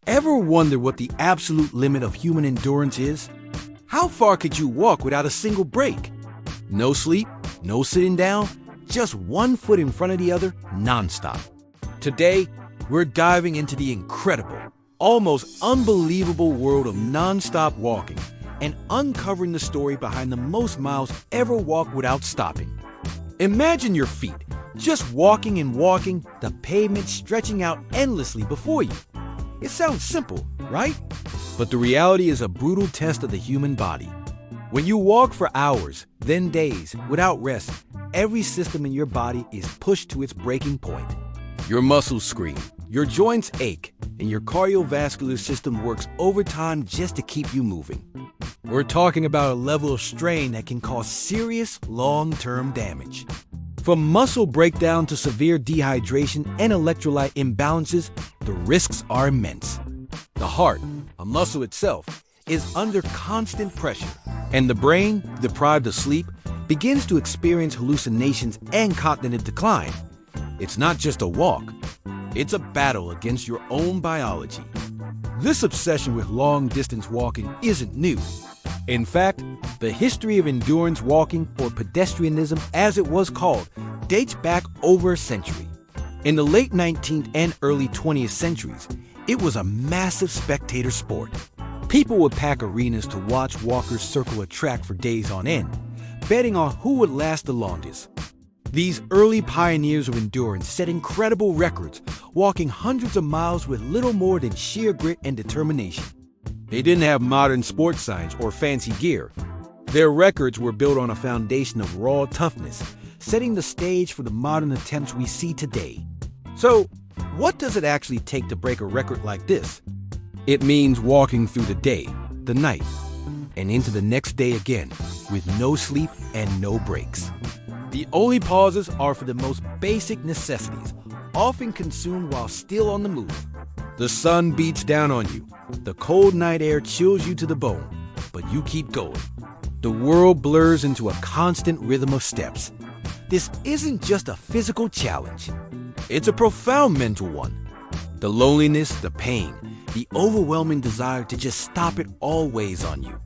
Ever wonder what the absolute limit of human endurance is? How far could you walk without a single break? No sleep, no sitting down, just one foot in front of the other, nonstop. Today, we're diving into the incredible, almost unbelievable world of nonstop walking and uncovering the story behind the most miles ever walked without stopping. Imagine your feet, just walking and walking, the pavement stretching out endlessly before you. It sounds simple, right? But the reality is a brutal test of the human body. When you walk for hours, then days, without rest, every system in your body is pushed to its breaking point. Your muscles scream, your joints ache, and your cardiovascular system works overtime just to keep you moving. We're talking about a level of strain that can cause serious, long-term damage. From muscle breakdown to severe dehydration and electrolyte imbalances, the risks are immense. The heart, a muscle itself, is under constant pressure, and the brain, deprived of sleep, begins to experience hallucinations and cognitive decline. It's not just a walk, it's a battle against your own biology. This obsession with long-distance walking isn't new. In fact, the history of endurance walking, or pedestrianism as it was called, dates back over a century. In the late 19th and early 20th centuries, it was a massive spectator sport. People would pack arenas to watch walkers circle a track for days on end, betting on who would last the longest. These early pioneers of endurance set incredible records, walking hundreds of miles with little more than sheer grit and determination. They didn't have modern sports science or fancy gear. Their records were built on a foundation of raw toughness, setting the stage for the modern attempts we see today. So, what does it actually take to break a record like this? It means walking through the day, the night, and into the next day again, with no sleep and no breaks. The only pauses are for the most basic necessities, often consumed while still on the move. The sun beats down on you, the cold night air chills you to the bone, but you keep going. The world blurs into a constant rhythm of steps. This isn't just a physical challenge, it's a profound mental one. The loneliness, the pain, the overwhelming desire to just stop it all weighs on you.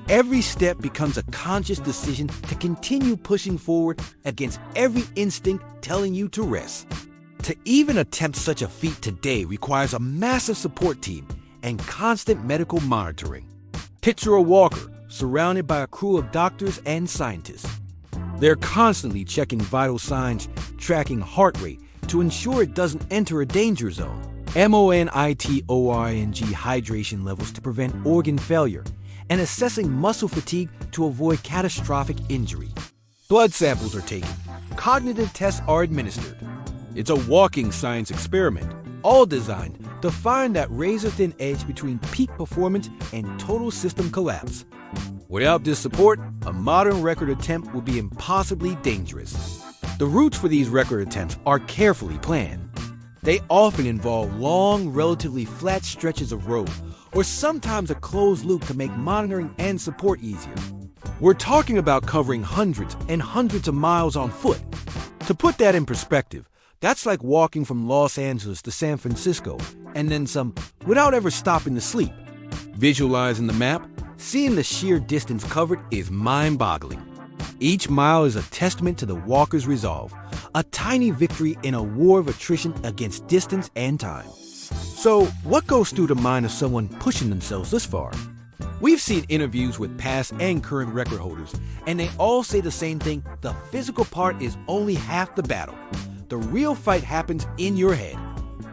Every step becomes a conscious decision to continue pushing forward against every instinct telling you to rest. To even attempt such a feat today requires a massive support team and constant medical monitoring. Picture a walker surrounded by a crew of doctors and scientists. They're constantly checking vital signs, tracking heart rate to ensure it doesn't enter a danger zone, monitoring hydration levels to prevent organ failure, and assessing muscle fatigue to avoid catastrophic injury. Blood samples are taken, cognitive tests are administered. It's a walking science experiment, all designed to find that razor-thin edge between peak performance and total system collapse. Without this support, a modern record attempt would be impossibly dangerous. The routes for these record attempts are carefully planned. They often involve long, relatively flat stretches of road, or sometimes a closed loop to make monitoring and support easier. We're talking about covering hundreds and hundreds of miles on foot. To put that in perspective, that's like walking from Los Angeles to San Francisco, and then some, without ever stopping to sleep. Visualizing the map, seeing the sheer distance covered is mind-boggling. Each mile is a testament to the walker's resolve, a tiny victory in a war of attrition against distance and time. So, what goes through the mind of someone pushing themselves this far? We've seen interviews with past and current record holders, and they all say the same thing: the physical part is only half the battle. The real fight happens in your head.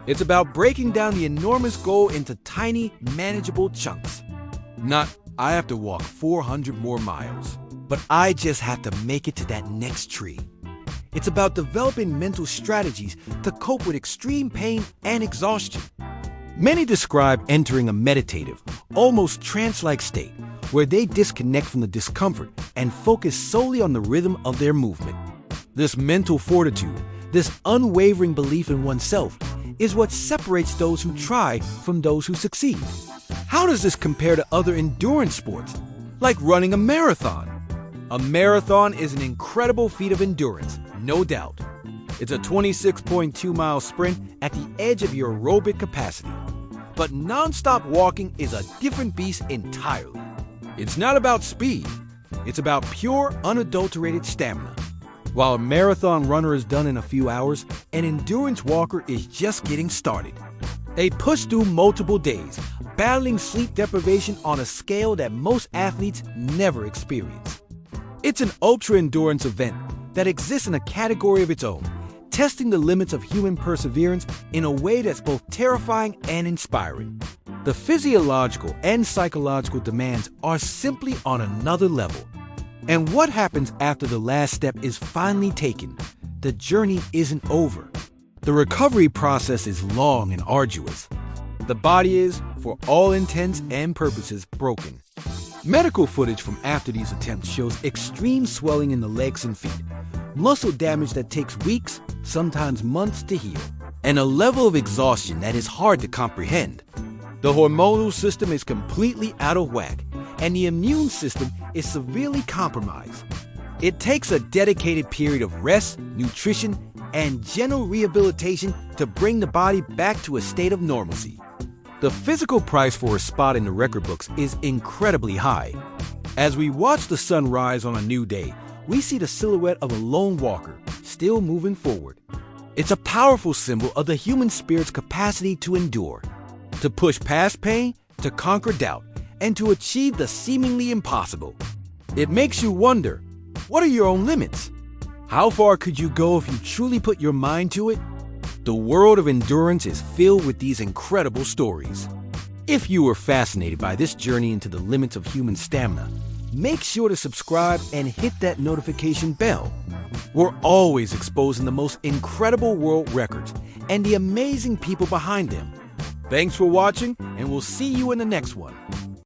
It's about breaking down the enormous goal into tiny, manageable chunks. Not, I have to walk 400 more miles, but I just have to make it to that next tree. It's about developing mental strategies to cope with extreme pain and exhaustion. Many describe entering a meditative, almost trance-like state where they disconnect from the discomfort and focus solely on the rhythm of their movement. This mental fortitude, this unwavering belief in oneself, is what separates those who try from those who succeed. How does this compare to other endurance sports, like running a marathon? A marathon is an incredible feat of endurance, no doubt. It's a 26.2-mile sprint at the edge of your aerobic capacity. But nonstop walking is a different beast entirely. It's not about speed. It's about pure, unadulterated stamina. While a marathon runner is done in a few hours, an endurance walker is just getting started. They push through multiple days, battling sleep deprivation on a scale that most athletes never experience. It's an ultra-endurance event that exists in a category of its own, testing the limits of human perseverance in a way that's both terrifying and inspiring. The physiological and psychological demands are simply on another level. And what happens after the last step is finally taken? The journey isn't over. The recovery process is long and arduous. The body is, for all intents and purposes, broken. Medical footage from after these attempts shows extreme swelling in the legs and feet, muscle damage that takes weeks, sometimes months to heal, and a level of exhaustion that is hard to comprehend. The hormonal system is completely out of whack, and the immune system is severely compromised. It takes a dedicated period of rest, nutrition, and gentle rehabilitation to bring the body back to a state of normalcy. The physical price for a spot in the record books is incredibly high. As we watch the sun rise on a new day, we see the silhouette of a lone walker, still moving forward. It's a powerful symbol of the human spirit's capacity to endure, to push past pain, to conquer doubt, and to achieve the seemingly impossible. It makes you wonder, what are your own limits? How far could you go if you truly put your mind to it? The world of endurance is filled with these incredible stories. If you were fascinated by this journey into the limits of human stamina, make sure to subscribe and hit that notification bell. We're always exposing the most incredible world records and the amazing people behind them. Thanks for watching, and we'll see you in the next one.